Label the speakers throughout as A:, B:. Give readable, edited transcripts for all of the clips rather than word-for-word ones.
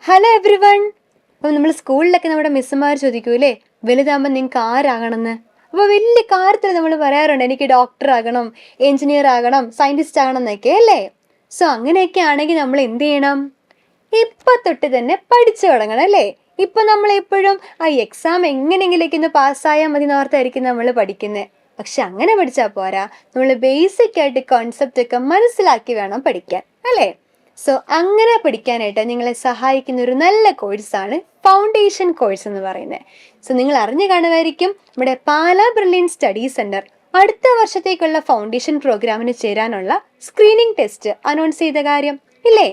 A: Hello every one. അപ്പം നമ്മൾ സ്കൂളിലൊക്കെ നമ്മുടെ മിസ്സുമാർ ചോദിക്കൂലേ, വലുതാകുമ്പോൾ നിങ്ങൾക്ക് ആരാകണമെന്ന്. അപ്പോൾ വലിയ കാര്യത്തിൽ നമ്മൾ പറയാറുണ്ട്, എനിക്ക് ഡോക്ടർ ആകണം, എഞ്ചിനീയർ ആകണം, സയൻറ്റിസ്റ്റ് ആകണം എന്നൊക്കെ അല്ലേ. സോ അങ്ങനെയൊക്കെ ആണെങ്കിൽ നമ്മൾ എന്ത് ചെയ്യണം? ഇപ്പം തൊട്ട് തന്നെ പഠിച്ചു തുടങ്ങണം അല്ലേ. ഇപ്പം നമ്മളെപ്പോഴും ആ എക്സാം എങ്ങനെയെങ്കിലേക്ക് ഒന്ന് പാസ്സായാൽ മതി എന്നോർത്തായിരിക്കും നമ്മൾ പഠിക്കുന്നത്. പക്ഷെ അങ്ങനെ പഠിച്ചാൽ പോരാ, നമ്മൾ ബേസിക് ആയിട്ട് കോൺസെപ്റ്റ് ഒക്കെ മനസ്സിലാക്കി വേണം പഠിക്കാൻ അല്ലേ. സോ അങ്ങനെ പഠിക്കാനായിട്ട് നിങ്ങളെ സഹായിക്കുന്ന ഒരു നല്ല കോഴ്സാണ് ഫൗണ്ടേഷൻ കോഴ്സ് എന്ന് പറയുന്നത്. സോ നിങ്ങൾ അറിഞ്ഞു കാണുമായിരിക്കും, നമ്മുടെ പാലാ ബ്രില്യൻ സ്റ്റഡി സെന്റർ അടുത്ത വർഷത്തേക്കുള്ള ഫൗണ്ടേഷൻ പ്രോഗ്രാമിന് ചേരാനുള്ള സ്ക്രീനിങ് ടെസ്റ്റ് അനൗൺസ് ചെയ്ത കാര്യം ഇല്ലേ.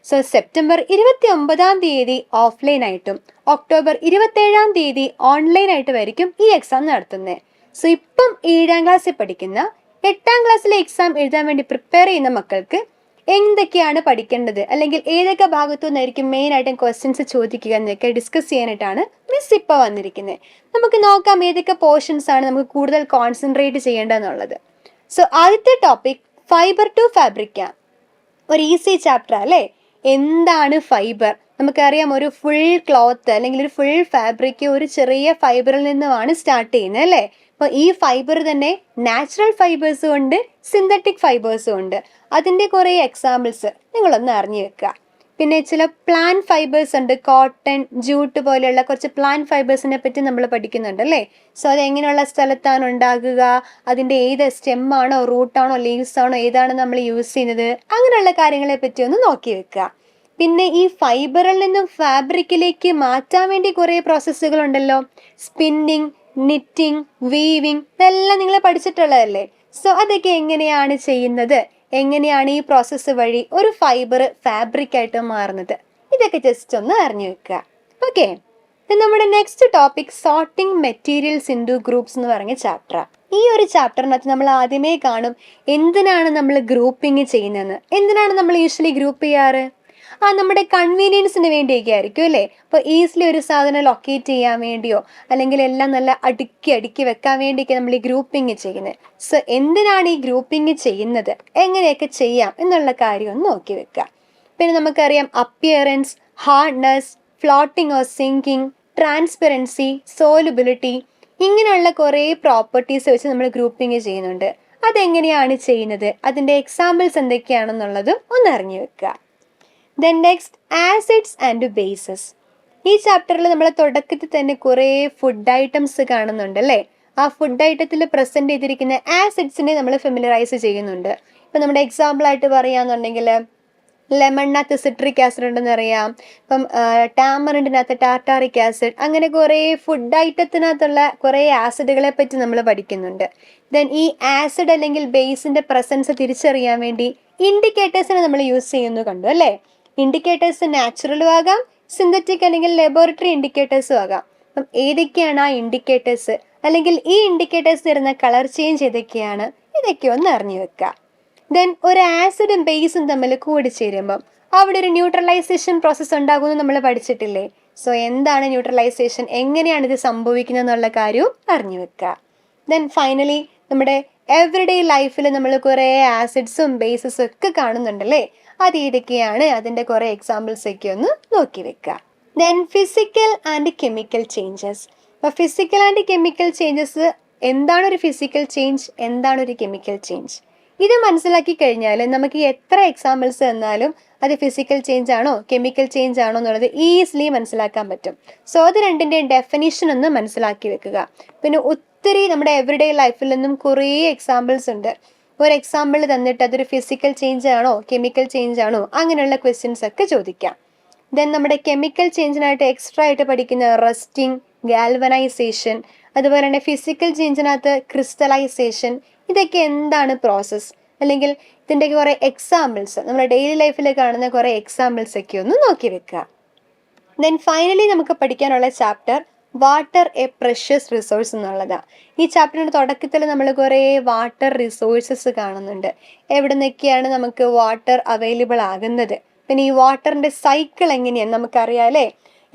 A: സോ സെപ്റ്റംബർ 29 ഓഫ്ലൈനായിട്ടും ഒക്ടോബർ 27 ഓൺലൈനായിട്ടുമായിരിക്കും ഈ എക്സാം നടത്തുന്നത്. സോ ഇപ്പം 7ാം ക്ലാസ്സിൽ പഠിക്കുന്ന 8ാം ക്ലാസ്സിലെ എക്സാം എഴുതാൻ വേണ്ടി പ്രിപ്പയർ ചെയ്യുന്ന മക്കൾക്ക് എന്തൊക്കെയാണ് പഠിക്കേണ്ടത്, അല്ലെങ്കിൽ ഏതൊക്കെ ഭാഗത്തു നിന്നായിരിക്കും മെയിനായിട്ടും ക്വസ്റ്റ്യൻസ് ചോദിക്കുക എന്നൊക്കെ ഡിസ്കസ് ചെയ്യാനായിട്ടാണ് മിസ് ഇപ്പോൾ വന്നിരിക്കുന്നത്. നമുക്ക് നോക്കാം ഏതൊക്കെ പോർഷൻസ് ആണ് നമുക്ക് കൂടുതൽ കോൺസെൻട്രേറ്റ് ചെയ്യേണ്ടതെന്നുള്ളത്. സോ ആദ്യത്തെ ടോപ്പിക് ഫൈബർ ടു ഫാബ്രിക്ക. ഒരു ഈസി ചാപ്റ്റർ അല്ലേ. എന്താണ് ഫൈബർ? നമുക്കറിയാം, ഒരു ഫുൾ ക്ലോത്ത് അല്ലെങ്കിൽ ഒരു ഫുൾ ഫാബ്രിക് ഒരു ചെറിയ ഫൈബറിൽ നിന്നുമാണ് സ്റ്റാർട്ട് ചെയ്യുന്നത് അല്ലേ. അപ്പോൾ ഈ ഫൈബർ തന്നെ നാച്ചുറൽ ഫൈബേഴ്സും ഉണ്ട്, സിന്തറ്റിക് ഫൈബേഴ്സും ഉണ്ട്. അതിൻ്റെ കുറേ എക്സാമ്പിൾസ് നിങ്ങളൊന്ന് അറിഞ്ഞു വെക്കുക. പിന്നെ ചില പ്ലാന്റ് ഫൈബേഴ്സ് ഉണ്ട്, കോട്ടൺ, ജൂട്ട് പോലെയുള്ള കുറച്ച് പ്ലാന്റ് ഫൈബേഴ്സിനെ പറ്റി നമ്മൾ പഠിക്കുന്നുണ്ട് അല്ലേ. സോ അത് എങ്ങനെയുള്ള സ്ഥലത്താണ് ഉണ്ടാകുക, അതിൻ്റെ ഏത് സ്റ്റെമ്മാണോ, റൂട്ടാണോ, ലീവ്സ് ആണോ, ഏതാണ് നമ്മൾ യൂസ് ചെയ്യുന്നത്, അങ്ങനെയുള്ള കാര്യങ്ങളെ പറ്റി ഒന്ന് നോക്കി വെക്കുക. പിന്നെ ഈ ഫൈബറിൽ നിന്നും ഫാബ്രിക്കിലേക്ക് മാറ്റാൻ വേണ്ടി കുറേ പ്രോസസ്സുകൾ ഉണ്ടല്ലോ. സ്പിന്നിങ്, നിറ്റിങ്, വീവിങ്, ഇതെല്ലാം നിങ്ങൾ പഠിച്ചിട്ടുള്ളതല്ലേ. സോ അതൊക്കെ എങ്ങനെയാണ് ചെയ്യുന്നത്, എങ്ങനെയാണ് ഈ പ്രോസസ്സ് വഴി ഒരു ഫൈബർ ഫാബ്രിക് ആയിട്ട് മാറുന്നത്, ഇതൊക്കെ ജസ്റ്റ് ഒന്ന് അറിഞ്ഞു വെക്കുക. ഓക്കെ, നമ്മുടെ next topic sorting materials in to groups എന്ന് പറഞ്ഞ ചാപ്റ്ററാണ്. ഈ ഒരു ചാപ്റ്ററിനകത്ത് നമ്മൾ ആദ്യമേ കാണും എന്തിനാണ് നമ്മൾ ഗ്രൂപ്പിംഗ് ചെയ്യുന്നതെന്ന്. എന്തിനാണ് നമ്മൾ യൂഷ്വലി ഗ്രൂപ്പ് ചെയ്യാറ്? നമ്മുടെ കൺവീനിയൻസിന് വേണ്ടിയൊക്കെ ആയിരിക്കും അല്ലേ. അപ്പോൾ ഈസിലി ഒരു സാധനം ലൊക്കേറ്റ് ചെയ്യാൻ വേണ്ടിയോ അല്ലെങ്കിൽ എല്ലാം നല്ല അടുക്കി വെക്കാൻ വേണ്ടിയൊക്കെ നമ്മൾ ഈ ഗ്രൂപ്പിംഗ് ചെയ്യുന്നത്. സോ എന്തിനാണ് ഈ ഗ്രൂപ്പിംഗ് ചെയ്യുന്നത്, എങ്ങനെയൊക്കെ ചെയ്യാം എന്നുള്ള കാര്യം ഒന്ന് നോക്കി വെക്കുക. പിന്നെ നമുക്കറിയാം appearance, hardness, floating or sinking, transparency, solubility, ഇങ്ങനെയുള്ള കുറേ പ്രോപ്പർട്ടീസ് വെച്ച് നമ്മൾ ഗ്രൂപ്പിംഗ് ചെയ്യുന്നുണ്ട്. അതെങ്ങനെയാണ് ചെയ്യുന്നത്, അതിൻ്റെ എക്സാമ്പിൾസ് എന്തൊക്കെയാണെന്നുള്ളതും ഒന്ന് അറിഞ്ഞു വെക്കുക. Then next acids and bases. ഈ ചാപ്റ്ററിൽ നമ്മൾ തുടക്കത്തിൽ തന്നെ കുറേ ഫുഡ് ഐറ്റംസ് കാണുന്നുണ്ട് അല്ലേ. ആ ഫുഡ് ഐറ്റത്തിൽ പ്രസൻറ്റ് ചെയ്തിരിക്കുന്ന ആസിഡ്സിനെ നമ്മൾ ഫെമിലറൈസ് ചെയ്യുന്നുണ്ട്. ഇപ്പം നമ്മുടെ എക്സാമ്പിളായിട്ട് പറയുകയാണെന്നുണ്ടെങ്കിൽ ലെമണിനകത്ത് സിട്രിക് ആസിഡ് ഉണ്ടെന്ന് അറിയാം. ഇപ്പം ടാമറിൻ്റിനകത്ത് ടാർട്ടാറിക് ആസിഡ്, അങ്ങനെ കുറേ ഫുഡ് ഐറ്റത്തിനകത്തുള്ള കുറേ ആസിഡുകളെ പറ്റി നമ്മൾ പഠിക്കുന്നുണ്ട്. ദെൻ ഈ ആസിഡ് അല്ലെങ്കിൽ ബേസിൻ്റെ പ്രസൻസ് തിരിച്ചറിയാൻ വേണ്ടി ഇൻഡിക്കേറ്റേഴ്സിനെ നമ്മൾ യൂസ് ചെയ്യുന്നു കണ്ടു അല്ലേ. ഇൻഡിക്കേറ്റേഴ്സ് നാച്ചുറലും ആകാം, സിന്തറ്റിക് അല്ലെങ്കിൽ ലബോറട്ടറി ഇൻഡിക്കേറ്റേഴ്സും ആകാം. അപ്പം ഏതൊക്കെയാണ് ആ ഇൻഡിക്കേറ്റേഴ്സ്, അല്ലെങ്കിൽ ഈ ഇൻഡിക്കേറ്റേഴ്സ് തരുന്ന കളർ ചേഞ്ച് ഏതൊക്കെയാണ്, ഇതൊക്കെ ഒന്ന് അറിഞ്ഞു വെക്കുക. ദെൻ ഒരു ആസിഡും ബേസും തമ്മിൽ കൂടിച്ചേരുമ്പം അവിടെ ഒരു ന്യൂട്രലൈസേഷൻ പ്രോസസ്സ് ഉണ്ടാകുമെന്ന് നമ്മൾ പഠിച്ചിട്ടില്ലേ. സോ എന്താണ് ന്യൂട്രലൈസേഷൻ, എങ്ങനെയാണ് ഇത് സംഭവിക്കുന്നത് എന്നുള്ള കാര്യവും അറിഞ്ഞു വെക്കുക. ദെൻ ഫൈനലി നമ്മുടെ എവറിഡേ ലൈഫിൽ നമ്മൾ കുറേ ആസിഡ്സും ബേസസും ഒക്കെ കാണുന്നുണ്ടല്ലേ. അത് ഏതൊക്കെയാണ്, അതിൻ്റെ കുറേ എക്സാമ്പിൾസ് ഒക്കെ ഒന്ന് നോക്കി വെക്കുക. Then physical and chemical changes. അപ്പോൾ ഫിസിക്കൽ ആൻഡ് കെമിക്കൽ ചേഞ്ചസ്, എന്താണ് ഒരു ഫിസിക്കൽ ചേഞ്ച്, എന്താണ് ഒരു കെമിക്കൽ ചേഞ്ച്, ഇത് മനസ്സിലാക്കി കഴിഞ്ഞാൽ നമുക്ക് എത്ര എക്സാമ്പിൾസ് തന്നാലും അത് ഫിസിക്കൽ ചേഞ്ച് ആണോ കെമിക്കൽ ചേഞ്ച് ആണോ എന്നുള്ളത് ഈസിലി മനസ്സിലാക്കാൻ പറ്റും. സോ അത് രണ്ടിൻ്റെയും ഡെഫിനിഷൻ ഒന്ന് മനസ്സിലാക്കി വെക്കുക. പിന്നെ ഒത്തിരി നമ്മുടെ എവറിഡേ ലൈഫിൽ നിന്നും കുറേ എക്സാമ്പിൾസ് ഉണ്ട്. ഒരു എക്സാമ്പിൾ തന്നിട്ട് അതൊരു ഫിസിക്കൽ ചേഞ്ച് ആണോ കെമിക്കൽ ചേഞ്ച് ആണോ അങ്ങനെയുള്ള ക്വസ്റ്റ്യൻസ് ഒക്കെ ചോദിക്കാം. ദെൻ നമ്മുടെ കെമിക്കൽ ചേഞ്ചിനായിട്ട് എക്സ്ട്രാ ആയിട്ട് പഠിക്കുന്ന റസ്റ്റിംഗ്, ഗാൽവനൈസേഷൻ, അതുപോലെ തന്നെ ഫിസിക്കൽ ചേഞ്ചിനകത്ത് ക്രിസ്റ്റലൈസേഷൻ, ഇതൊക്കെ എന്താണ് പ്രോസസ്സ്, അല്ലെങ്കിൽ ഇതിൻ്റെ കുറേ എക്സാമ്പിൾസ് നമ്മുടെ ഡെയിലി ലൈഫിൽ കാണുന്ന കുറേ എക്സാമ്പിൾസ് ഒക്കെ ഒന്ന് നോക്കി വെക്കുക. ദെൻ ഫൈനലി നമുക്ക് പഠിക്കാനുള്ള chapter water A precious resource എന്നുള്ളതാണ്. ഈ ചാപ്റ്ററിൻ്റെ തുടക്കത്തിൽ നമ്മൾ കുറേ വാട്ടർ റിസോഴ്സസ് കാണുന്നുണ്ട്. എവിടെ നിന്നൊക്കെയാണ് നമുക്ക് വാട്ടർ അവൈലബിൾ ആകുന്നത്, പിന്നെ ഈ വാട്ടറിൻ്റെ സൈക്കിൾ എങ്ങനെയാണ് നമുക്കറിയാം അല്ലേ.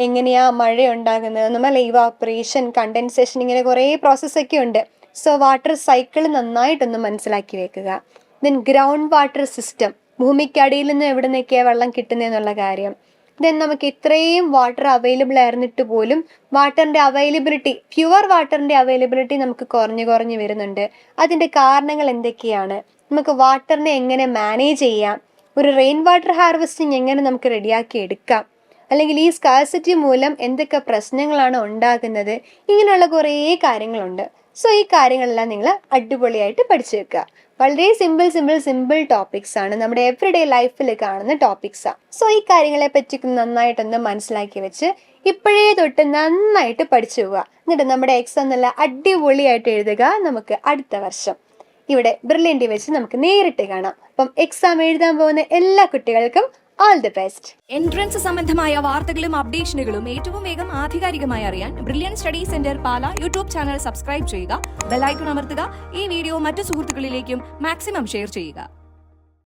A: എങ്ങനെയാണ് മഴ ഉണ്ടാകുന്നത്, നമ്മൾ ഇവാപ്പറേഷൻ, കണ്ടൻസേഷൻ, ഇങ്ങനെ കുറേ പ്രോസസ്സൊക്കെ ഉണ്ട്. സോ വാട്ടർ സൈക്കിൾ നന്നായിട്ടൊന്ന് മനസ്സിലാക്കി വെക്കുക. ദെൻ ഗ്രൗണ്ട് വാട്ടർ സിസ്റ്റം, ഭൂമിക്കടിയിൽ നിന്ന് എവിടെ നിന്നൊക്കെയാണ് വെള്ളം കിട്ടുന്നതെന്നുള്ള കാര്യം. ദെൻ നമുക്ക് ഇത്രയും വാട്ടർ അവൈലബിൾ ആയിരുന്നിട്ട് പോലും വാട്ടറിൻ്റെ അവൈലബിലിറ്റി, പ്യുവർ വാട്ടറിൻ്റെ അവൈലബിലിറ്റി നമുക്ക് കുറഞ്ഞു വരുന്നുണ്ട്. അതിൻ്റെ കാരണങ്ങൾ എന്തൊക്കെയാണ്? നമുക്ക് വാട്ടറിനെ എങ്ങനെ മാനേജ് ചെയ്യാം? ഒരു റെയിൻ വാട്ടർ ഹാർവെസ്റ്റിംഗ് എങ്ങനെ നമുക്ക് റെഡിയാക്കി എടുക്കാം? അല്ലെങ്കിൽ ഈ സ്കാർസിറ്റി മൂലം എന്തൊക്കെ പ്രശ്നങ്ങളാണ് ഉണ്ടാകുന്നത്? ഇങ്ങനെയുള്ള കുറേ കാര്യങ്ങളുണ്ട്. സോ ഈ കാര്യങ്ങളെല്ലാം നിങ്ങൾ അടിപൊളിയായിട്ട് പഠിച്ചു വെക്കുക. വളരെ സിമ്പിൾ ടോപ്പിക്സ് ആണ്, നമ്മുടെ എവറിഡേ ലൈഫിൽ കാണുന്ന ടോപ്പിക്സാണ്. സോ ഈ കാര്യങ്ങളെ പറ്റി നന്നായിട്ടൊന്ന് മനസ്സിലാക്കി വെച്ച് ഇപ്പോഴേ തൊട്ട് നന്നായിട്ട് പഠിച്ചു പോവുക. എന്നിട്ട് നമ്മുടെ എക്സാം നല്ല അടിപൊളിയായിട്ട് എഴുതുക. നമുക്ക് അടുത്ത വർഷം ഇവിടെ ബ്രില്യൻറ്റി വെച്ച് നമുക്ക് നേരിട്ട് കാണാം. അപ്പം എക്സാം എഴുതാൻ പോകുന്ന എല്ലാ കുട്ടികൾക്കും ഓൾ ദി ബെസ്റ്റ്.
B: എൻട്രൻസ് സംബന്ധമായ വാർത്തകളും അപ്ഡേഷനുകളും ഏറ്റവും വേഗം ആധികാരികമായി അറിയാൻ ബ്രില്യൻ സ്റ്റഡി സെന്റർ പാല യൂട്യൂബ് ചാനൽ സബ്സ്ക്രൈബ് ചെയ്യുക, ബെൽ ഐക്കൺ അമർത്തുക, ഈ വീഡിയോ മറ്റു സുഹൃത്തുക്കളിലേക്കും മാക്സിമം ഷെയർ ചെയ്യുക.